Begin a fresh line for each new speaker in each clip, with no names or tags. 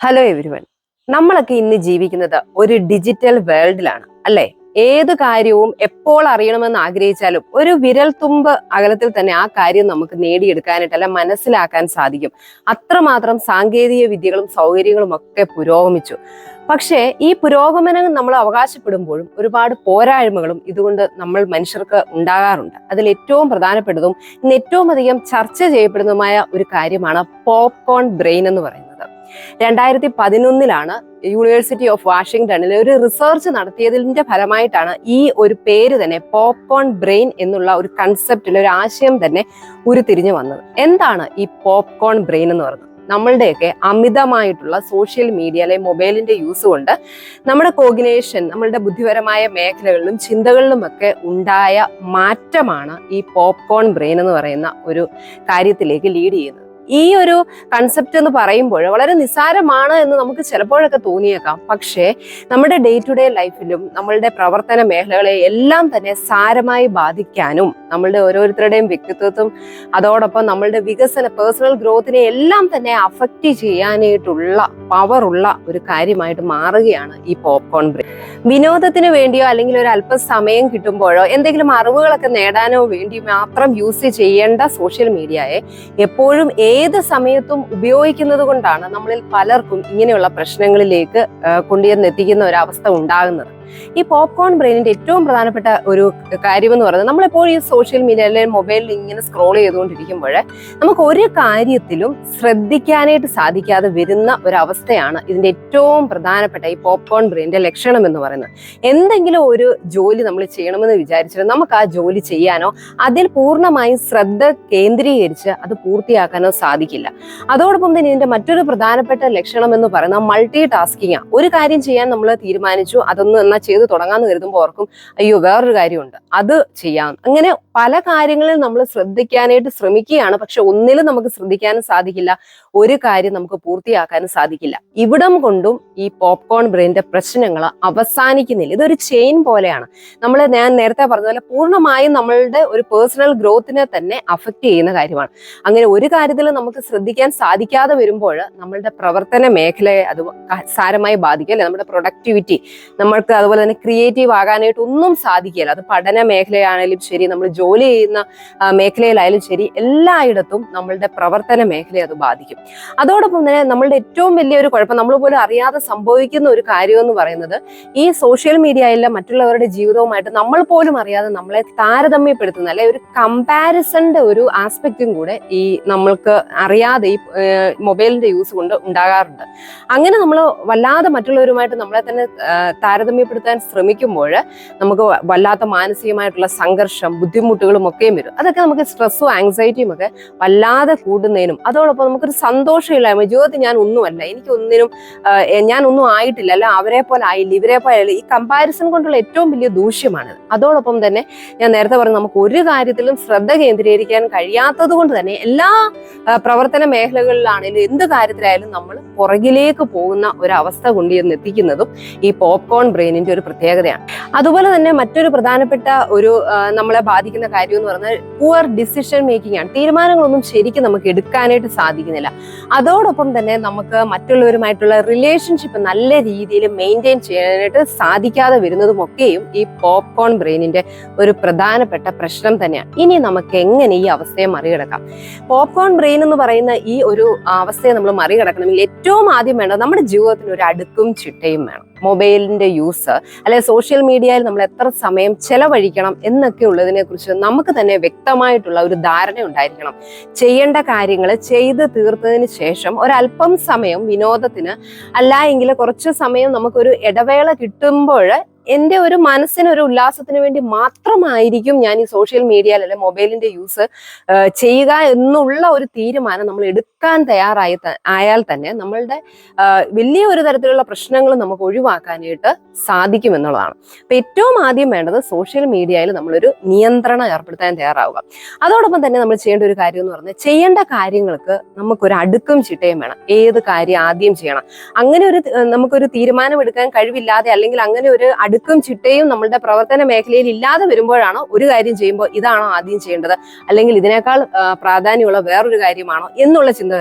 Hello everyone. നമ്മളൊക്കെ ഇന്ന് ജീവിക്കുന്നത് ഒരു ഡിജിറ്റൽ വേൾഡിലാണ് അല്ലെ? ഏത് കാര്യവും എപ്പോൾ അറിയണമെന്ന് ആഗ്രഹിച്ചാലും ഒരു വിരൽ തുമ്പ് അകലത്തിൽ തന്നെ ആ കാര്യം നമുക്ക് നേടിയെടുക്കാനായിട്ട് അല്ല മനസ്സിലാക്കാൻ സാധിക്കും. അത്രമാത്രം സാങ്കേതിക വിദ്യകളും സൗകര്യങ്ങളും ഒക്കെ പുരോഗമിച്ചു. പക്ഷേ ഈ പുരോഗമനം നമ്മൾ അവകാശപ്പെടുമ്പോഴും ഒരുപാട് പോരായ്മകളും ഇതുകൊണ്ട് നമ്മൾ മനുഷ്യർക്ക് ഉണ്ടാകാറുണ്ട്. അതിൽ ഏറ്റവും പ്രധാനപ്പെട്ടതും ഇന്ന് ഏറ്റവും അധികം ചർച്ച ചെയ്യപ്പെടുന്നതുമായ ഒരു കാര്യമാണ് പോപ്കോൺ ബ്രെയിൻ എന്ന് പറയുന്നത്. 2011 യൂണിവേഴ്സിറ്റി ഓഫ് വാഷിംഗ്ടണിൽ ഒരു റിസർച്ച് നടത്തിയതിന്റെ ഫലമായിട്ടാണ് ഈ ഒരു പേര് തന്നെ പോപ്കോൺ ബ്രെയിൻ എന്നുള്ള ഒരു കൺസെപ്റ്റിൽ ഒരു ആശയം തന്നെ ഉരുത്തിരിഞ്ഞു വന്നത്. എന്താണ് ഈ പോപ്കോൺ ബ്രെയിൻ എന്ന് പറയുന്നത്? നമ്മളുടെയൊക്കെ അമിതമായിട്ടുള്ള സോഷ്യൽ മീഡിയ അല്ലെങ്കിൽ മൊബൈലിന്റെ യൂസ് കൊണ്ട് നമ്മുടെ കോഗ്നിഷൻ, നമ്മളുടെ ബുദ്ധിപരമായ മേഖലകളിലും ചിന്തകളിലും ഒക്കെ ഉണ്ടായ മാറ്റമാണ് ഈ പോപ്കോൺ ബ്രെയിൻ എന്ന് പറയുന്ന ഒരു കാര്യത്തിലേക്ക് ലീഡ് ചെയ്യുന്നത്. ഈ ഒരു കൺസെപ്റ്റ് എന്ന് പറയുമ്പോൾ വളരെ നിസ്സാരമാണ് എന്ന് നമുക്ക് ചിലപ്പോഴൊക്കെ തോന്നിയേക്കാം. പക്ഷേ നമ്മുടെ ഡേ ടു ഡേ ലൈഫിലും നമ്മളുടെ പ്രവർത്തന മേഖലകളെ എല്ലാം തന്നെ സാരമായി ബാധിക്കാനും നമ്മളുടെ ഓരോരുത്തരുടെയും വ്യക്തിത്വത്തും അതോടൊപ്പം നമ്മളുടെ വികസന പേഴ്സണൽ ഗ്രോത്തിനെ എല്ലാം തന്നെ അഫക്റ്റ് ചെയ്യാനായിട്ടുള്ള പവറുള്ള ഒരു കാര്യമായിട്ട് മാറുകയാണ് ഈ പോപ്കോൺ ബ്രെയിൻ. വിനോദത്തിന് വേണ്ടിയോ അല്ലെങ്കിൽ ഒരു അല്പസമയം കിട്ടുമ്പോഴോ എന്തെങ്കിലും അറിവുകളൊക്കെ നേടാനോ വേണ്ടി മാത്രം യൂസ് ചെയ്യേണ്ട സോഷ്യൽ മീഡിയയെ എപ്പോഴും ഏത് സമയത്തും ഉപയോഗിക്കുന്നത് കൊണ്ടാണ് നമ്മളിൽ പലർക്കും ഇങ്ങനെയുള്ള പ്രശ്നങ്ങളിലേക്ക് കൊണ്ടുവന്നെത്തിക്കുന്ന ഒരു അവസ്ഥ ഉണ്ടാകുന്നത്. ഈ പോപ്കോൺ ബ്രെയിനിന്റെ ഏറ്റവും പ്രധാനപ്പെട്ട ഒരു കാര്യം എന്ന് പറയുന്നത്, നമ്മളെപ്പോഴും ഈ സോഷ്യൽ മീഡിയ അല്ലെങ്കിൽ മൊബൈലിൽ ഇങ്ങനെ സ്ക്രോൾ ചെയ്തുകൊണ്ടിരിക്കുമ്പോൾ നമുക്ക് ഒരു കാര്യത്തിലും ശ്രദ്ധിക്കാനായിട്ട് സാധിക്കാതെ വരുന്ന ഒരവസ്ഥയാണ് ഇതിന്റെ ഏറ്റവും പ്രധാനപ്പെട്ട ഈ പോപ്കോൺ ബ്രെയിനിന്റെ ലക്ഷണം എന്ന് പറയുന്നത്. എന്തെങ്കിലും ഒരു ജോലി നമ്മൾ ചെയ്യണമെന്ന് വിചാരിച്ചിട്ട് നമുക്ക് ആ ജോലി ചെയ്യാനോ അതിൽ പൂർണ്ണമായും ശ്രദ്ധ കേന്ദ്രീകരിച്ച് അത് പൂർത്തിയാക്കാനോ സാധിക്കില്ല. അതോടൊപ്പം തന്നെ ഇതിന്റെ മറ്റൊരു പ്രധാനപ്പെട്ട ലക്ഷണം എന്ന് പറയുന്നത് മൾട്ടി ടാസ്കിങ് ആണ്. ഒരു കാര്യം ചെയ്യാൻ നമ്മൾ തീരുമാനിച്ചു, അതൊന്ന് ചെയ്ത് തുടങ്ങാന്ന് കരുതുമ്പോൾ ഓർക്കും അയ്യോ വേറൊരു കാര്യമുണ്ട്, അത് ചെയ്യാം. അങ്ങനെ പല കാര്യങ്ങളിൽ നമ്മൾ ശ്രദ്ധിക്കാനായിട്ട് ശ്രമിക്കുകയാണ്, പക്ഷെ ഒന്നിലും നമുക്ക് ശ്രദ്ധിക്കാനും സാധിക്കില്ല, ഒരു കാര്യം നമുക്ക് പൂർത്തിയാക്കാനും സാധിക്കില്ല. ഇവിടം കൊണ്ടും ഈ പോപ്കോൺ ബ്രെയിനിന്റെ പ്രശ്നങ്ങൾ അവസാനിക്കുന്നില്ല. ഇതൊരു ചെയിൻ പോലെയാണ്. ഞാൻ നേരത്തെ പറഞ്ഞ പോലെ പൂർണ്ണമായും നമ്മളുടെ ഒരു പേഴ്സണൽ ഗ്രോത്തിനെ തന്നെ അഫക്റ്റ് ചെയ്യുന്ന കാര്യമാണ്. അങ്ങനെ ഒരു കാര്യത്തിൽ നമുക്ക് ശ്രദ്ധിക്കാൻ സാധിക്കാതെ വരുമ്പോൾ നമ്മളുടെ പ്രവർത്തന മേഖലയെ അത് സാരമായി ബാധിക്കും അല്ലെ? നമ്മുടെ പ്രൊഡക്ടിവിറ്റി, നമ്മൾക്ക് അതുപോലെ തന്നെ ക്രിയേറ്റീവ് ആകാനായിട്ട് ഒന്നും സാധിക്കില്ല. അത് പഠന മേഖലയാണെങ്കിലും ശരി, നമ്മൾ ജോലി ചെയ്യുന്ന മേഖലയിലായാലും ശരി, എല്ലായിടത്തും നമ്മളുടെ പ്രവർത്തന മേഖലയെ അത് ബാധിക്കും. അതോടൊപ്പം തന്നെ നമ്മളുടെ ഏറ്റവും വലിയൊരു കുഴപ്പം, നമ്മൾ പോലും അറിയാതെ സംഭവിക്കുന്ന ഒരു കാര്യം എന്ന് പറയുന്നത്, ഈ സോഷ്യൽ മീഡിയയിലെ മറ്റുള്ളവരുടെ ജീവിതവുമായിട്ട് നമ്മൾ പോലും അറിയാതെ നമ്മളെ താരതമ്യപ്പെടുത്തുന്ന അല്ലെ ഒരു കമ്പാരിസന്റെ ഒരു ആസ്പെക്റ്റും കൂടെ ഈ നമ്മൾക്ക് അറിയാതെ ഈ മൊബൈലിന്റെ യൂസ് കൊണ്ട് ഉണ്ടാകാറുണ്ട്. അങ്ങനെ നമ്മൾ വല്ലാതെ മറ്റുള്ളവരുമായിട്ട് നമ്മളെ തന്നെ താരതമ്യപ്പെടുത്താൻ ശ്രമിക്കുമ്പോൾ നമുക്ക് വല്ലാത്ത മാനസികമായിട്ടുള്ള സംഘർഷം, ബുദ്ധിമുട്ടുകളും ഒക്കെയും വരും. അതൊക്കെ നമുക്ക് സ്ട്രെസ്സും ആങ്സൈറ്റിയും ഒക്കെ വല്ലാതെ കൂടുന്നതിനും അതോടൊപ്പം നമുക്കൊരു സന്തോഷമില്ലായ്മ, ജീവിതത്തിൽ ഞാൻ ഒന്നുമല്ല, ഞാൻ ഒന്നും ആയിട്ടില്ല, അല്ല അവരെ പോലെ ആയില്ല, ഇവരെ പോലെ ആയില്ല, ഈ കമ്പാരിസൺ കൊണ്ടുള്ള ഏറ്റവും വലിയ ദൂഷ്യമാണിത്. അതോടൊപ്പം തന്നെ ഞാൻ നേരത്തെ പറഞ്ഞു, നമുക്ക് ഒരു കാര്യത്തിലും ശ്രദ്ധ കേന്ദ്രീകരിക്കാൻ കഴിയാത്തത് കൊണ്ട് തന്നെ എല്ലാ പ്രവർത്തന മേഖലകളിലാണെങ്കിലും എന്ത് കാര്യത്തിലായാലും നമ്മൾ പുറകിലേക്ക് പോകുന്ന ഒരു അവസ്ഥ കൊണ്ടുവന്നെത്തിക്കുന്നതും ഈ പോപ്കോൺ ബ്രെയിനിന്റെ ഒരു പ്രത്യേകതയാണ്. അതുപോലെ തന്നെ മറ്റൊരു പ്രധാനപ്പെട്ട ഒരു നമ്മളെ ബാധിക്കുന്ന കാര്യം എന്ന് പറഞ്ഞാൽ പുവർ ഡിസിഷൻ മേക്കിംഗ് ആണ്. തീരുമാനങ്ങളൊന്നും ശരിക്കും നമുക്ക് എടുക്കാനായിട്ട് സാധിക്കുന്നില്ല. അതോടൊപ്പം തന്നെ നമുക്ക് മറ്റുള്ളവരുമായിട്ടുള്ള റിലേഷൻഷിപ്പ് നല്ല രീതിയിൽ മെയിൻറ്റെയിൻ ചെയ്യാനായിട്ട് സാധിക്കാതെ വരുന്നതുമൊക്കെയും ഈ പോപ്കോൺ ബ്രെയിനിന്റെ ഒരു പ്രധാനപ്പെട്ട പ്രശ്നം തന്നെയാണ്. ഇനി നമുക്ക് എങ്ങനെ ഈ അവസ്ഥയെ മറികടക്കാം? പോപ്കോൺ ബ്രെയിൻ എന്ന് പറയുന്ന ഈ ഒരു അവസ്ഥയെ നമ്മൾ മറികടക്കണമെങ്കിൽ ഏറ്റവും ആദ്യം വേണ്ടത് നമ്മുടെ ജീവിതത്തിന് ഒരു അടുക്കും ചിട്ടയും വേണം. മൊബൈലിന്റെ യൂസ് അല്ലെ സോഷ്യൽ മീഡിയയിൽ നമ്മൾ എത്ര സമയം ചെലവഴിക്കണം എന്നൊക്കെ ഉള്ളതിനെ കുറിച്ച് നമുക്ക് തന്നെ വ്യക്തമായിട്ടുള്ള ഒരു ധാരണ ഉണ്ടായിരിക്കണം. ചെയ്യേണ്ട കാര്യങ്ങൾ ചെയ്ത് തീർത്തതിന് ശേഷം ഒരല്പം സമയം വിനോദത്തിന്, അല്ല എങ്കിൽ കുറച്ച് സമയം നമുക്കൊരു ഇടവേള കിട്ടുമ്പോൾ എൻ്റെ ഒരു മനസ്സിനൊരു ഉല്ലാസത്തിന് വേണ്ടി മാത്രമായിരിക്കും ഞാൻ ഈ സോഷ്യൽ മീഡിയയിൽ അല്ലെ മൊബൈലിന്റെ യൂസ് ചെയ്യുക എന്നുള്ള ഒരു തീരുമാനം നമ്മൾ എടുക്കാൻ ആയാൽ തന്നെ നമ്മളുടെ വലിയ ഒരു തരത്തിലുള്ള പ്രശ്നങ്ങൾ നമുക്ക് ഒഴിവാക്കാനായിട്ട് സാധിക്കുമെന്നുള്ളതാണ്. അപ്പൊ ഏറ്റവും ആദ്യം വേണ്ടത് സോഷ്യൽ മീഡിയയിൽ നമ്മളൊരു നിയന്ത്രണം ഏർപ്പെടുത്താൻ തയ്യാറാവുക. അതോടൊപ്പം തന്നെ നമ്മൾ ചെയ്യേണ്ട ഒരു കാര്യം എന്ന് പറഞ്ഞാൽ, ചെയ്യേണ്ട കാര്യങ്ങൾക്ക് നമുക്കൊരു അടുക്കും ചിട്ടയും വേണം. ഏത് കാര്യം ആദ്യം ചെയ്യണം, അങ്ങനെ നമുക്കൊരു തീരുമാനം എടുക്കാൻ കഴിവില്ലാതെ അല്ലെങ്കിൽ അങ്ങനെ ഒരു അടുക്കും ചിട്ടയും നമ്മളുടെ പ്രവർത്തന മേഖലയിൽ ഇല്ലാതെ വരുമ്പോഴാണ് ഒരു കാര്യം ചെയ്യുമ്പോൾ ഇതാണോ ആദ്യം ചെയ്യേണ്ടത്, അല്ലെങ്കിൽ ഇതിനേക്കാൾ പ്രാധാന്യമുള്ള വേറൊരു കാര്യമാണോ എന്നുള്ള ചിന്ത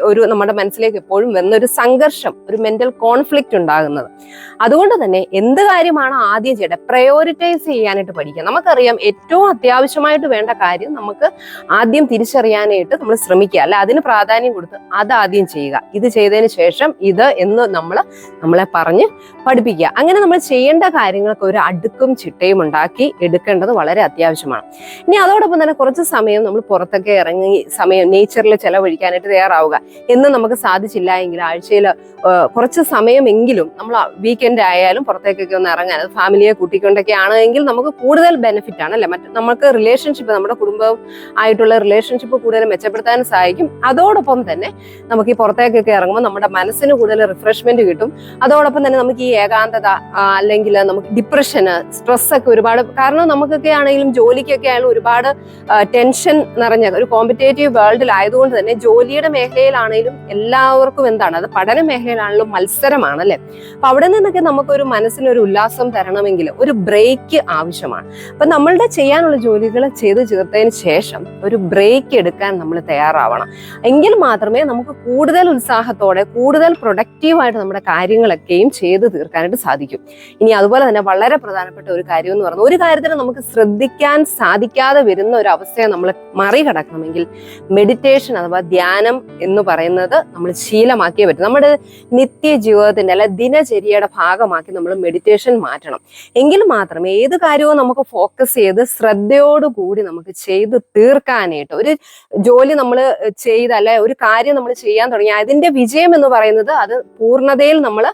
ഒരു നമ്മുടെ മനസ്സിലേക്ക് എപ്പോഴും വന്നൊരു സംഘർഷം, ഒരു മെന്റൽ കോൺഫ്ലിക്റ്റ് ഉണ്ടാകുന്നത്. അതുകൊണ്ട് തന്നെ എന്ത് കാര്യമാണോ ആദ്യം ചെയ്യേണ്ടത് പ്രയോറിറ്റൈസ് ചെയ്യാനായിട്ട് പഠിക്കുക. നമുക്കറിയാം ഏറ്റവും അത്യാവശ്യമായിട്ട് വേണ്ട കാര്യം നമുക്ക് ആദ്യം തിരിച്ചറിയാനായിട്ട് നമ്മൾ ശ്രമിക്കുക, അല്ല അതിന് പ്രാധാന്യം കൊടുത്ത് അത് ആദ്യം ചെയ്യുക. ഇത് ചെയ്തതിന് ശേഷം ഇത് എന്ന് നമ്മളെ പറഞ്ഞ് പഠിപ്പിക്കുക. അങ്ങനെ നമ്മൾ ചെയ്യേണ്ട കാര്യങ്ങൾക്ക് ഒരു അടുക്കും ചിട്ടയും ഉണ്ടാക്കി എടുക്കേണ്ടത് വളരെ അത്യാവശ്യമാണ്. ഇനി അതോടൊപ്പം തന്നെ കുറച്ച് സമയം നമ്മൾ പുറത്തൊക്കെ ഇറങ്ങി സമയം നേച്ചറിൽ ചെലവഴിക്കാനായിട്ട് തയ്യാറാവുക. എന്ന് നമുക്ക് സാധിച്ചില്ല എങ്കിൽ ആഴ്ചയിൽ കുറച്ച് സമയമെങ്കിലും നമ്മൾ വീക്കെൻഡ് ആയാലും പുറത്തേക്കൊക്കെ ഒന്ന് ഇറങ്ങാൻ, അത് ഫാമിലിയെ കൂട്ടിക്കൊണ്ടൊക്കെ ആണെങ്കിൽ നമുക്ക് കൂടുതൽ ബെനിഫിറ്റ് ആണ് അല്ലെ. നമുക്ക് റിലേഷൻഷിപ്പ്, നമ്മുടെ കുടുംബം ആയിട്ടുള്ള റിലേഷൻഷിപ്പ് കൂടുതൽ മെച്ചപ്പെടുത്താൻ സഹായിക്കും. അതോടൊപ്പം തന്നെ നമുക്ക് ഈ പുറത്തേക്കൊക്കെ ഇറങ്ങുമ്പോൾ നമ്മുടെ മനസ്സിന് കൂടുതൽ റിഫ്രഷ്മെന്റ് കിട്ടും. അതോടൊപ്പം തന്നെ നമുക്ക് ഈ ഏകാന്തത അല്ലെങ്കിൽ നമുക്ക് ഡിപ്രഷന്, സ്ട്രെസ് ഒക്കെ ഒരുപാട്, കാരണം നമുക്കൊക്കെ ആണെങ്കിലും ജോലിക്കൊക്കെ ആയാലും ഒരുപാട് ടെൻഷൻ നിറഞ്ഞ ഒരു കോമ്പറ്റേറ്റീവ് വേൾഡിലായതുകൊണ്ട് തന്നെ ജോലിയുടെ മേഖലയിലാണെങ്കിലും എല്ലാവർക്കും എന്താണ്, അത് പഠന മേഖലയിലാണെങ്കിലും മത്സരമാണ് അല്ലെ. അപ്പൊ അവിടെ നിന്നൊക്കെ നമുക്കൊരു മനസ്സിനൊരു ഉല്ലാസം തരണമെങ്കിൽ ഒരു ബ്രേക്ക് ആവശ്യമാണ്. അപ്പൊ നമ്മളുടെ ചെയ്യാനുള്ള ജോലികൾ ചെയ്ത് തീർത്തതിന് ശേഷം ഒരു ബ്രേക്ക് എടുക്കാൻ നമ്മൾ തയ്യാറാവണം. എങ്കിൽ മാത്രമേ നമുക്ക് കൂടുതൽ ഉത്സാഹത്തോടെ കൂടുതൽ പ്രൊഡക്റ്റീവായിട്ട് നമ്മുടെ കാര്യങ്ങളൊക്കെയും ചെയ്ത് തീർക്കാനായിട്ട് സാധിക്കും. ഇനി അതുപോലെ തന്നെ വളരെ പ്രധാനപ്പെട്ട ഒരു കാര്യം എന്ന് പറഞ്ഞാൽ, ഒരു കാര്യത്തിന് നമുക്ക് ശ്രദ്ധിക്കാൻ സാധിക്കാതെ വരുന്ന ഒരു അവസ്ഥയെ നമ്മൾ മറികടക്കണമെങ്കിൽ മെഡിറ്റേഷൻ അഥവാ ധ്യാനം എന്ന് പറയുന്നത് നമ്മൾ ശീലമാക്കിയേ പറ്റും. നമ്മുടെ നിത്യ ജീവിതത്തിന്റെ അല്ലെ ദിനചര്യയുടെ ഭാഗമാക്കി നമ്മൾ മെഡിറ്റേഷൻ മാറ്റണം. എങ്കിൽ മാത്രമേ ഏത് കാര്യവും നമുക്ക് ഫോക്കസ് ചെയ്ത് ശ്രദ്ധയോടുകൂടി നമുക്ക് ചെയ്ത് തീർക്കാനായിട്ട്, ഒരു ജോലി നമ്മൾ ചെയ്ത് അല്ലെ ഒരു കാര്യം നമ്മൾ ചെയ്യാൻ തുടങ്ങി അതിന്റെ വിജയം എന്ന് പറയുന്നത് അത് പൂർണ്ണതയിൽ നമ്മൾ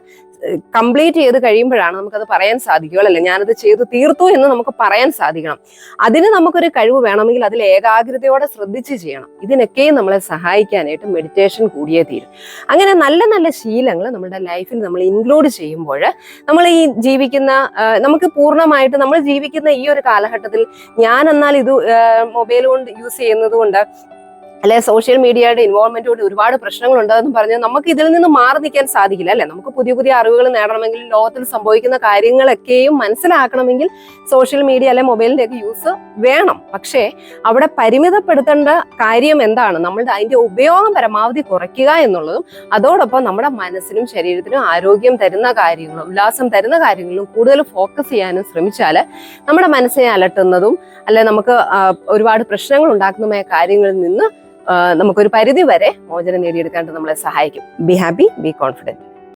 കംപ്ലീറ്റ് ചെയ്ത് കഴിയുമ്പോഴാണ് നമുക്കത് പറയാൻ സാധിക്കുകയുള്ളൂ അല്ലെ. ഞാനത് ചെയ്ത് തീർത്തു എന്ന് നമുക്ക് പറയാൻ സാധിക്കണം. അതിന് നമുക്കൊരു കഴിവ് വേണമെങ്കിൽ അതിൽ ഏകാഗ്രതയോടെ ശ്രദ്ധിച്ച് ചെയ്യണം. ഇതിനൊക്കെയും നമ്മളെ സഹായിക്കാനായിട്ട് മെഡിറ്റേഷൻ കൂടിയേ തീരും. അങ്ങനെ നല്ല നല്ല ശീലങ്ങൾ നമ്മുടെ ലൈഫിൽ നമ്മൾ ഇൻക്ലൂഡ് ചെയ്യുമ്പോൾ നമ്മൾ ഈ ജീവിക്കുന്ന, നമുക്ക് പൂർണ്ണമായിട്ട് നമ്മൾ ജീവിക്കുന്ന ഈ ഒരു കാലഘട്ടത്തിൽ ഞാൻ എന്നാൽ ഇത് മൊബൈൽ കൊണ്ട് യൂസ് ചെയ്യുന്നത് കൊണ്ട് അല്ലെ സോഷ്യൽ മീഡിയയുടെ ഇൻവോൾവ്മെന്റ് കൊണ്ട് ഒരുപാട് പ്രശ്നങ്ങൾ ഉണ്ടെന്ന് പറഞ്ഞ് നമുക്ക് ഇതിൽ നിന്ന് മാറി നിൽക്കാൻ സാധിക്കില്ല അല്ലെ. നമുക്ക് പുതിയ പുതിയ അറിവുകൾ നേടണമെങ്കിൽ ലോകത്തിൽ സംഭവിക്കുന്ന കാര്യങ്ങളൊക്കെയും മനസ്സിലാക്കണമെങ്കിൽ സോഷ്യൽ മീഡിയ അല്ലെ മൊബൈലിന്റെ ഒക്കെ യൂസ് വേണം. പക്ഷേ അവിടെ പരിമിതപ്പെടുത്തേണ്ട കാര്യം എന്താണ്, നമ്മളുടെ അതിന്റെ ഉപയോഗം പരമാവധി കുറയ്ക്കുക എന്നുള്ളതും അതോടൊപ്പം നമ്മുടെ മനസ്സിനും ശരീരത്തിനും ആരോഗ്യം തരുന്ന കാര്യങ്ങളും ഉല്ലാസം തരുന്ന കാര്യങ്ങളിലും കൂടുതൽ ഫോക്കസ് ചെയ്യാനും ശ്രമിച്ചാൽ നമ്മുടെ മനസ്സിനെ അലട്ടുന്നതും അല്ലെ നമുക്ക് ഒരുപാട് പ്രശ്നങ്ങൾ ഉണ്ടാക്കുന്നതുമായ കാര്യങ്ങളിൽ നിന്ന് നമുക്കൊരു പരിധി വരെ മോചനം നേടിയെടുക്കാനായിട്ട് നമ്മളെ സഹായിക്കും. Be happy, be confident.